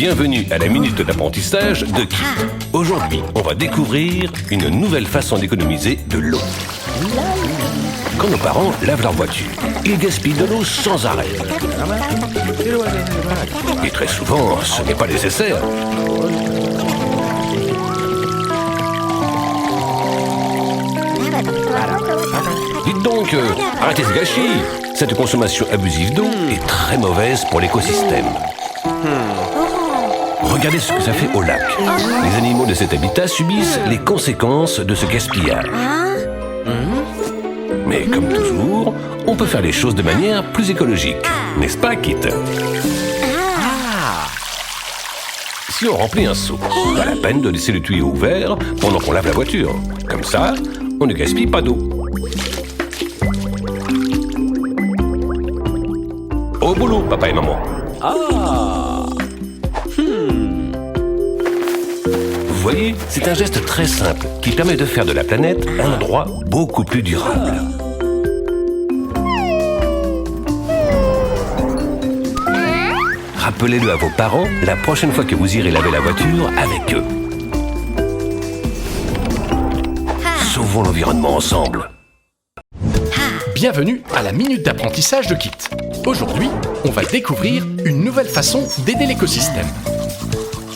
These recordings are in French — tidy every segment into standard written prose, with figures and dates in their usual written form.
Bienvenue à la minute d'apprentissage de Kit. Aujourd'hui, on va découvrir une nouvelle façon d'économiser de l'eau. Quand nos parents lavent leur voiture, ils gaspillent de l'eau sans arrêt. Et très souvent, ce n'est pas nécessaire. Dites donc, arrêtez ce gâchis. Cette consommation abusive d'eau est très mauvaise pour l'écosystème. Regardez ce que ça fait au lac. Les animaux de cet habitat subissent les conséquences de ce gaspillage. Mais comme toujours, on peut faire les choses de manière plus écologique. N'est-ce pas, Kit? Si on remplit un seau, pas la peine de laisser le tuyau ouvert pendant qu'on lave la voiture. Comme ça, on ne gaspille pas d'eau. Au boulot, papa et maman. Vous voyez, c'est un geste très simple qui permet de faire de la planète un endroit beaucoup plus durable. Rappelez-le à vos parents la prochaine fois que vous irez laver la voiture avec eux. Sauvons l'environnement ensemble. Bienvenue à la minute d'apprentissage de Kit. Aujourd'hui, on va découvrir une nouvelle façon d'aider l'écosystème.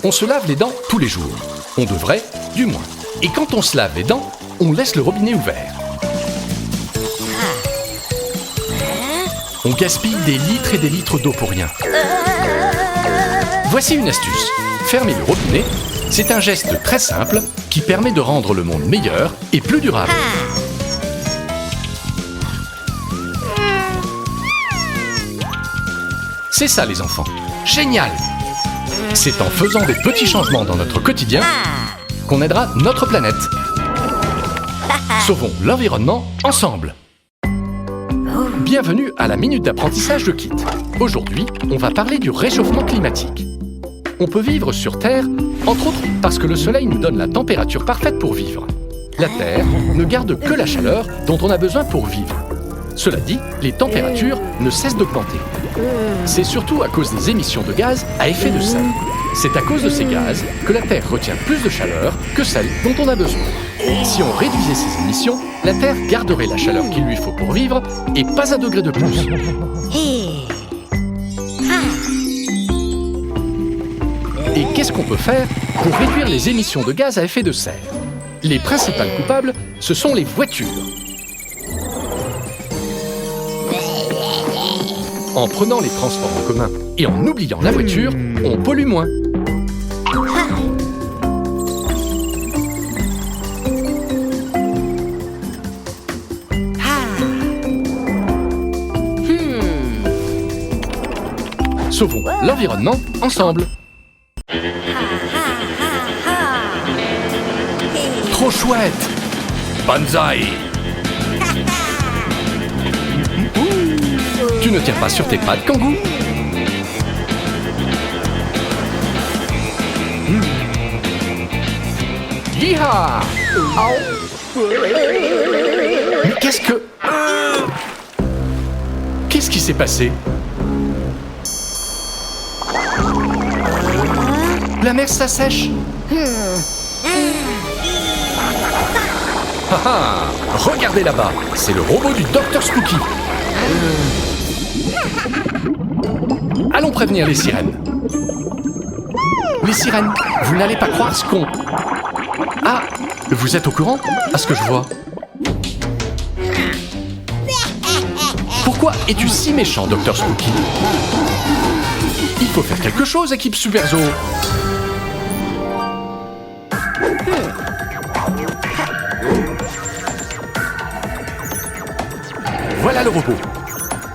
On se lave les dents tous les jours. On devrait, du moins. Et quand on se lave les dents, on laisse le robinet ouvert. On gaspille des litres et des litres d'eau pour rien. Voici une astuce. Fermer le robinet, c'est un geste très simple qui permet de rendre le monde meilleur et plus durable. C'est ça les enfants. Génial! C'est en faisant des petits changements dans notre quotidien qu'on aidera notre planète. Sauvons l'environnement ensemble. Bienvenue à la minute d'apprentissage de Kit. Aujourd'hui, on va parler du réchauffement climatique. On peut vivre sur Terre, entre autres parce que le soleil nous donne la température parfaite pour vivre. La Terre ne garde que la chaleur dont on a besoin pour vivre. Cela dit, les températures ne cessent d'augmenter. C'est surtout à cause des émissions de gaz à effet de serre. C'est à cause de ces gaz que la Terre retient plus de chaleur que celle dont on a besoin. Si on réduisait ces émissions, la Terre garderait la chaleur qu'il lui faut pour vivre et pas un degré de plus. Et qu'est-ce qu'on peut faire pour réduire les émissions de gaz à effet de serre? Les principales coupables, ce sont les voitures. En prenant les transports en commun et en oubliant la voiture, on pollue moins. Sauvons l'environnement ensemble. Trop chouette! Banzai! Tu ne tiens pas sur tes pattes, Kangou? Yeeha! Mais qu'est-ce que... Qu'est-ce qui s'est passé? La mer s'assèche. Regardez là-bas, c'est le robot du Dr Spooky. Allons prévenir les sirènes. Les sirènes, vous n'allez pas croire ce qu'on... Ah, vous êtes au courant, à ce que je vois? Pourquoi es-tu si méchant, Dr Spooky? Il faut faire quelque chose, équipe Super Zoo. Voilà le robot.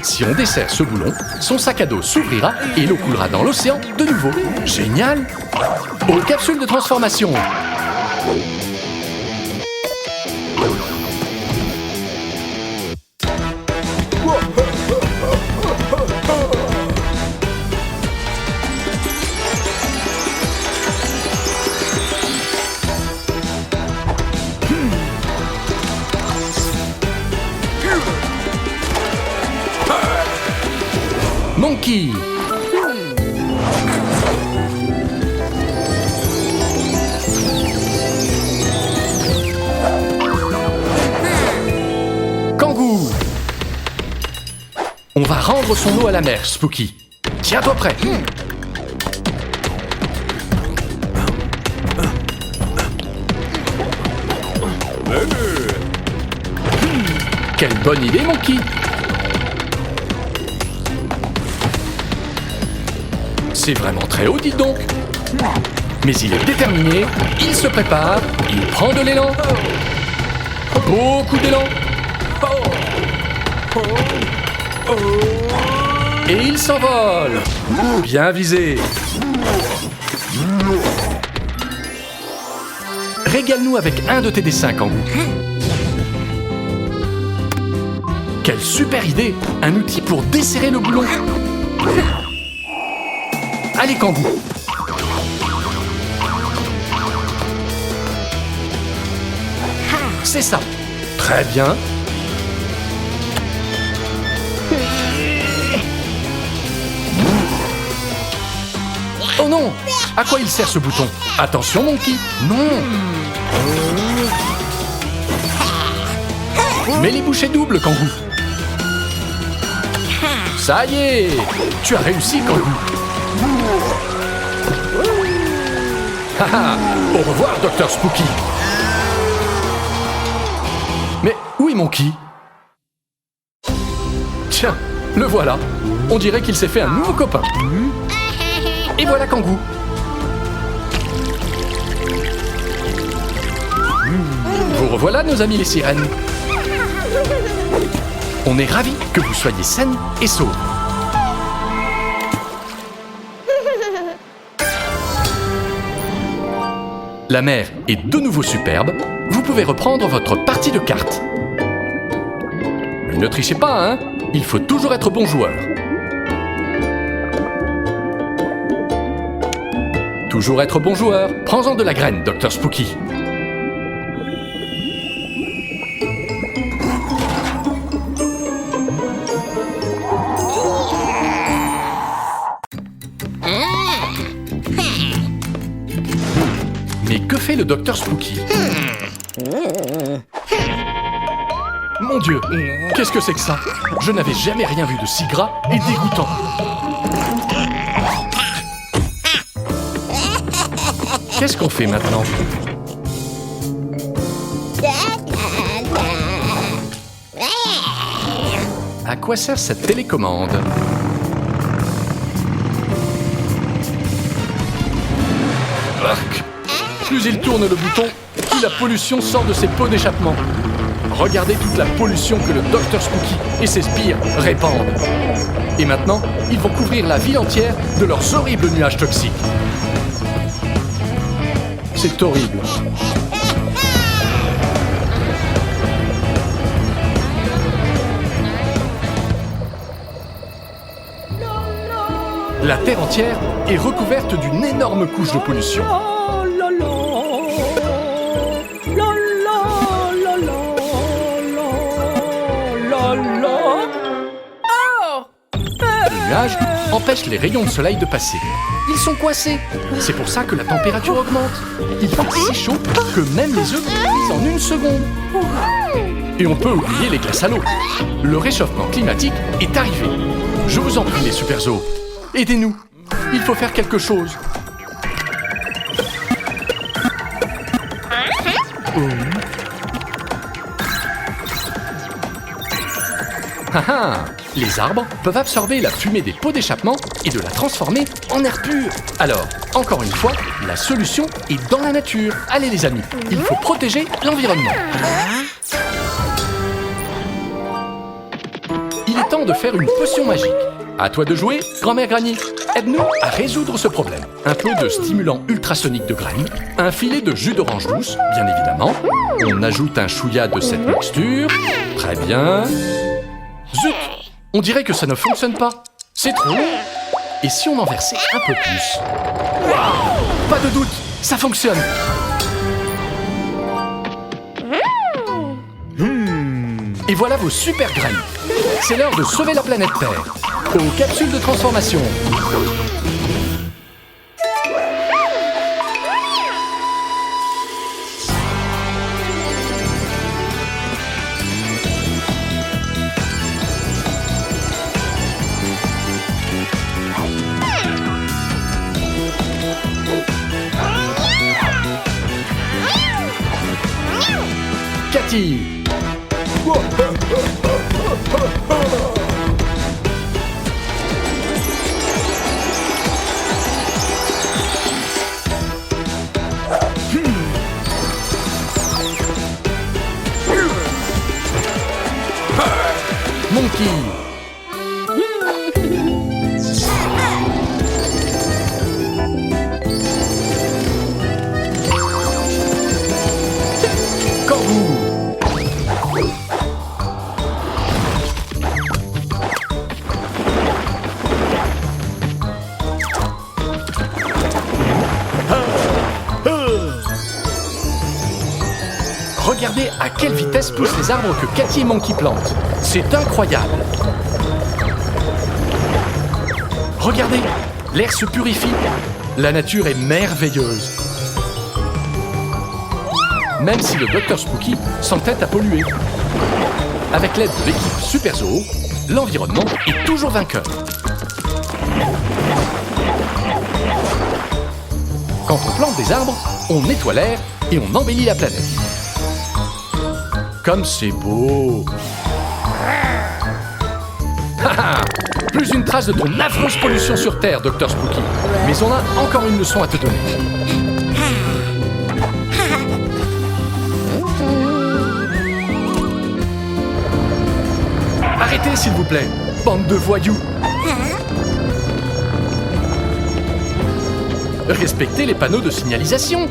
Si on desserre ce boulon, son sac à dos s'ouvrira et l'eau coulera dans l'océan de nouveau. Génial! Aux capsules de transformation. Monkey. va rendre son lot à la mère, Spooky. Tiens-toi prêt. Quelle bonne idée, Monkey. C'est vraiment très haut, dites donc. Mais il est déterminé, il se prépare, il prend de l'élan. Beaucoup d'élan. Et il s'envole. Bien visé. Régale-nous avec un de tes dessins, Kangoo. Quelle super idée! Un outil pour desserrer le boulon. Allez, Kangoo. C'est ça. Très bien. Oh non! À quoi il sert ce bouton? Attention, Monkey! Non! Mets les bouchées doubles, Kangoo. Ça y est! Tu as réussi, Kangoo. Haha! Au revoir, Dr Spooky. Mais où est Monkey? Tiens, le voilà. On dirait qu'il s'est fait un nouveau copain. Et voilà Kangoo. Vous revoilà, nos amis les sirènes. On est ravis que vous soyez saines et sauves. La mer est de nouveau superbe. Vous pouvez reprendre votre partie de cartes. Mais ne trichez pas, hein? Il faut toujours être bon joueur. Toujours être bon joueur. Prends-en de la graine, Dr Spooky. Mais que fait le Dr Spooky? Mon Dieu, qu'est-ce que c'est que ça? Je n'avais jamais rien vu de si gras et dégoûtant. Qu'est-ce qu'on fait maintenant? À quoi sert cette télécommande? Arc. Plus il tourne le bouton, plus la pollution sort de ses pots d'échappement. Regardez toute la pollution que le Dr Spooky et ses spires répandent. Et maintenant, ils vont couvrir la ville entière de leurs horribles nuages toxiques. C'est horrible. La Terre entière est recouverte d'une énorme couche de pollution. Les nuages empêchent les rayons de soleil de passer. Ils sont coincés. C'est pour ça que la température augmente. Il fait si chaud que même les œufs cuisent en une seconde. Et on peut oublier les glaces à l'eau. Le réchauffement climatique est arrivé. Je vous en prie, les super zoos. Aidez-nous. Il faut faire quelque chose. Les arbres peuvent absorber la fumée des pots d'échappement et de la transformer en air pur. Alors, encore une fois, la solution est dans la nature. Allez les amis, il faut protéger l'environnement. Il est temps de faire une potion magique. À toi de jouer, grand-mère Granny. Aide-nous à résoudre ce problème. Un peu de stimulant ultrasonique de graines, un filet de jus d'orange douce, bien évidemment. On ajoute un chouïa de cette mixture. Très bien. Zut! On dirait que ça ne fonctionne pas. C'est trop long. Et si on en versait un peu plus? Wow! Pas de doute, ça fonctionne. Et voilà vos super graines. C'est l'heure de sauver la planète Terre. Aux capsules de transformation. Cathy. Monkey. Corbeau. Regardez à quelle vitesse poussent les arbres que Cathy et Monkey plantent. C'est incroyable. Regardez, l'air se purifie. La nature est merveilleuse. Même si le Dr Spooky s'entête à polluer. Avec l'aide de l'équipe Super Zoo, l'environnement est toujours vainqueur. Quand on plante des arbres, on nettoie l'air et on embellit la planète. Comme c'est beau! Plus une trace de ton affreuse pollution sur Terre, Dr Spooky. Mais on a encore une leçon à te donner. Arrêtez, s'il vous plaît, bande de voyous. Respectez les panneaux de signalisation.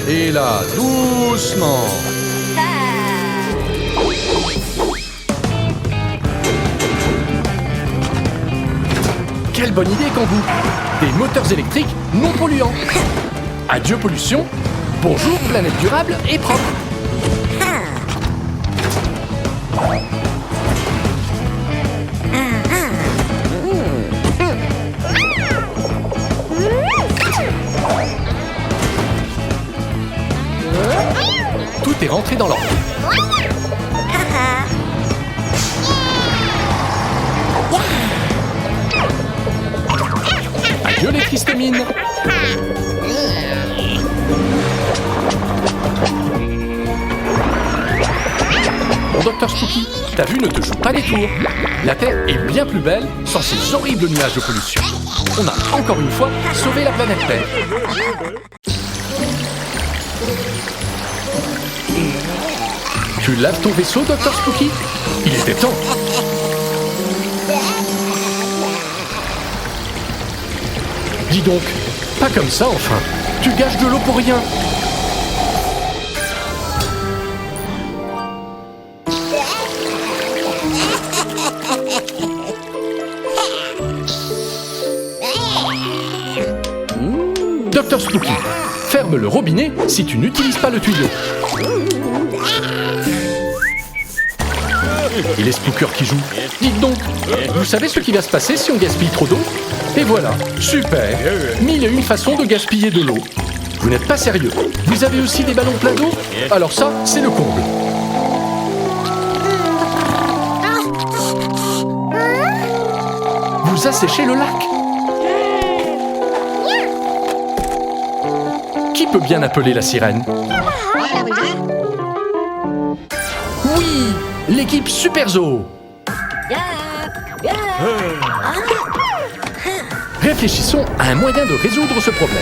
Et là, doucement. Quelle bonne idée, Kangou. Des moteurs électriques non polluants. Adieu pollution. Bonjour planète durable et propre. Tout est rentré dans l'ordre. Adieu les tristes mines. Bon Dr Spooky, ta vue ne te joue pas les tours. La Terre est bien plus belle sans ces horribles nuages de pollution. On a encore une fois sauvé la planète Terre. Tu laves ton vaisseau, Dr Spooky? Il était temps. Dis donc, pas comme ça enfin. Tu gâches de l'eau pour rien. Dr Spooky, ferme le robinet si tu n'utilises pas le tuyau. Et les spookers qui jouent. Dites donc, vous savez ce qui va se passer si on gaspille trop d'eau? Et voilà, super. 1001 façons de gaspiller de l'eau. Vous n'êtes pas sérieux. Vous avez aussi des ballons pleins d'eau? Alors ça, c'est le comble. Vous asséchez le lac. Qui peut bien appeler la sirène? Oui, l'équipe Super Zoo. Réfléchissons à un moyen de résoudre ce problème.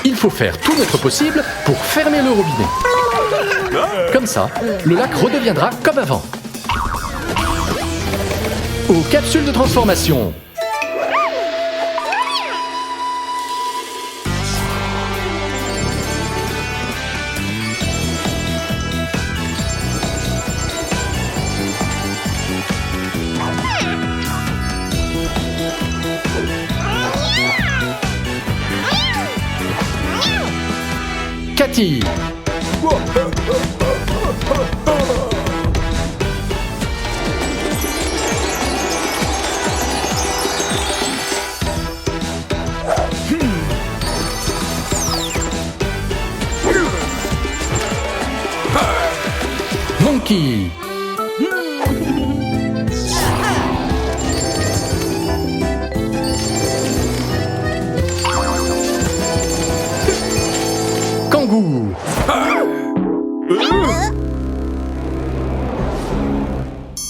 Il faut faire tout notre possible pour fermer le robinet. Comme ça, le lac redeviendra comme avant. Aux capsules de transformation. Cathy. Monkey.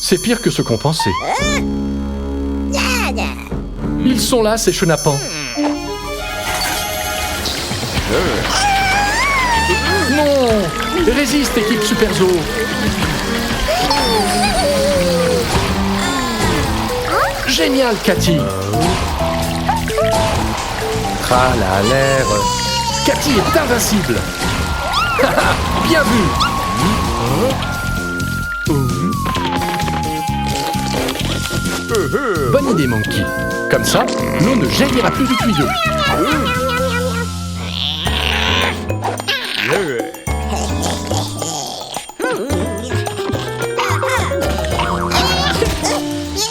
C'est pire que ce qu'on pensait. Ils sont là, ces chenapans. Non! Résiste, équipe Super Zoo! Génial, Cathy! Ah, la l'air! Cathy est invincible! Bien vu! Bonne idée, Monkey. Comme ça, l'eau ne jaillira plus du tuyau.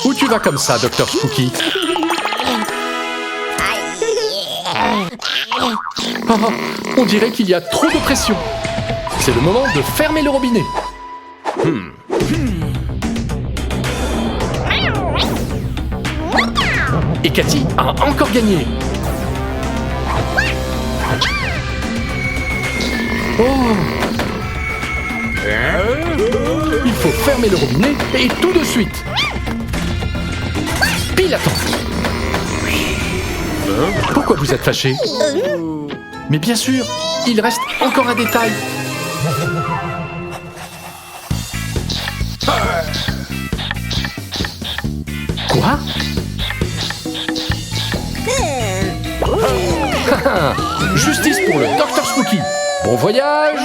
Où tu vas comme ça, Dr Spooky? Oh, on dirait qu'il y a trop de pression. C'est le moment de fermer le robinet. Et Cathy a encore gagné. Oh! Il faut fermer le robinet et tout de suite. Pile à temps. Pourquoi vous êtes fâché? Mais bien sûr, il reste encore un détail. Quoi? Justice pour le Dr Spooky. Bon voyage.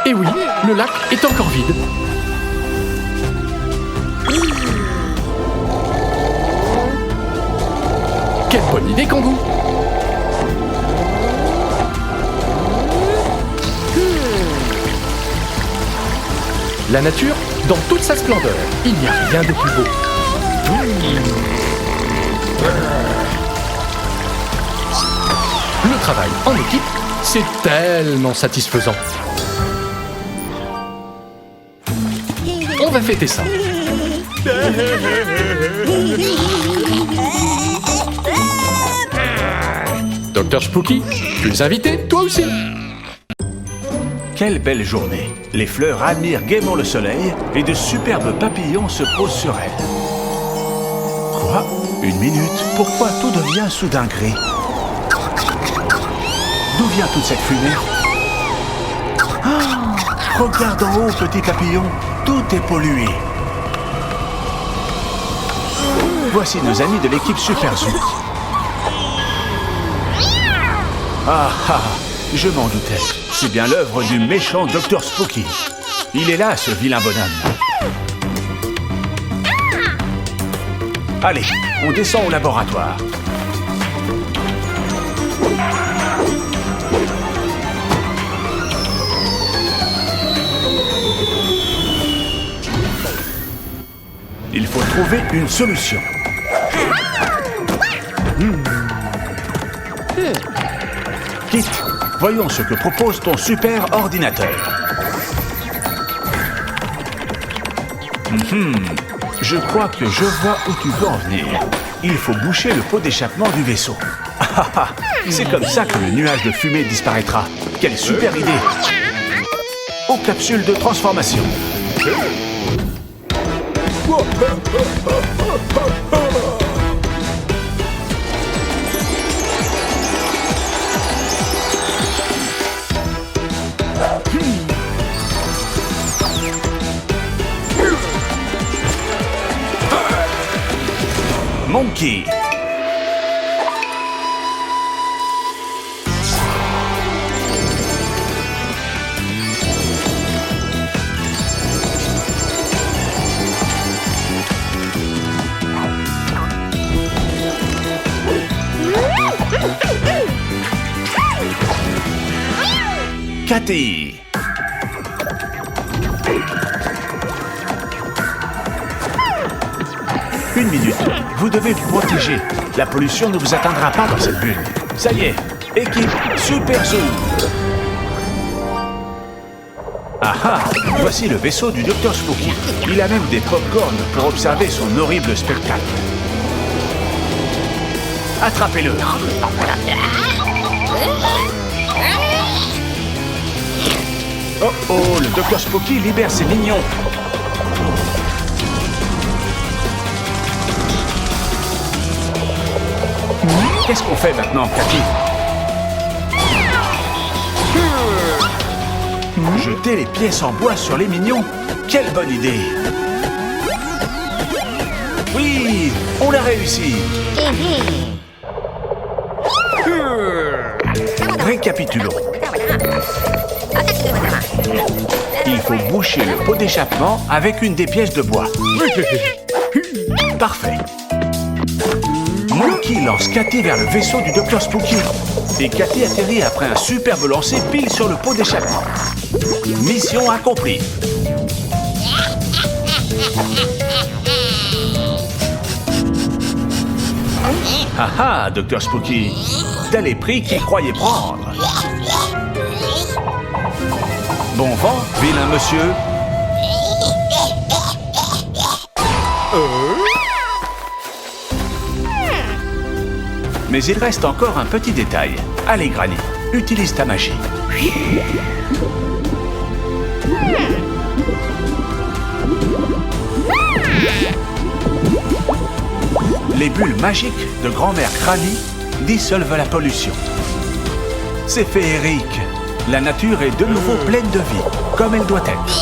Et oui, le lac est encore vide. Quelle bonne idée, Kangoo! La nature dans toute sa splendeur. Il n'y a rien de plus beau. Le travail en équipe, c'est tellement satisfaisant. On va fêter ça. Dr Spooky, tu es invité, toi aussi. Quelle belle journée! Les fleurs admirent gaiement le soleil et de superbes papillons se posent sur elles. Quoi? Une minute? Pourquoi tout devient soudain gris? D'où vient toute cette fumée? Ah, regarde en haut, petit papillon, tout est pollué. Voici nos amis de l'équipe Super Zoo. Ah ah, je m'en doutais. C'est bien l'œuvre du méchant Dr Spooky. Il est là, ce vilain bonhomme. Allez, on descend au laboratoire. Il faut trouver une solution. Kit, voyons ce que propose ton super ordinateur. Je crois que je vois où tu veux en venir. Il faut boucher le pot d'échappement du vaisseau. C'est comme ça que le nuage de fumée disparaîtra. Quelle super idée! Aux capsules de transformation. Monkey. Cathy. Une minute, vous devez vous protéger. La pollution ne vous atteindra pas dans cette bulle. Ça y est, équipe Super Zoo. Ah ah, voici le vaisseau du Dr Spooky. Il a même des pop-corns pour observer son horrible spectacle. Attrapez-le. Oh, le Dr Spooky libère ses mignons. Qu'est-ce qu'on fait maintenant, Cathy? Jeter les pièces en bois sur les mignons? Quelle bonne idée! Oui, on l'a réussi! Récapitulons. Il faut boucher le pot d'échappement avec une des pièces de bois. Parfait. Monkey lance Cathy vers le vaisseau du Dr Spooky. Et Cathy atterrit après un superbe lancer pile sur le pot d'échappement. Mission accomplie. Ah ah, Dr Spooky, t'as les prix qu'il croyait prendre. Bon vent, vilain monsieur. Mais il reste encore un petit détail. Allez, Granny, utilise ta magie. Les bulles magiques de grand-mère Granny dissolvent la pollution. C'est féerique. La nature est de nouveau pleine de vie, comme elle doit être.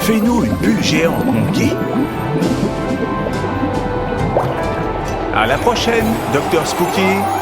Fais-nous une bulle géante, Monkey. À la prochaine, Dr Spooky.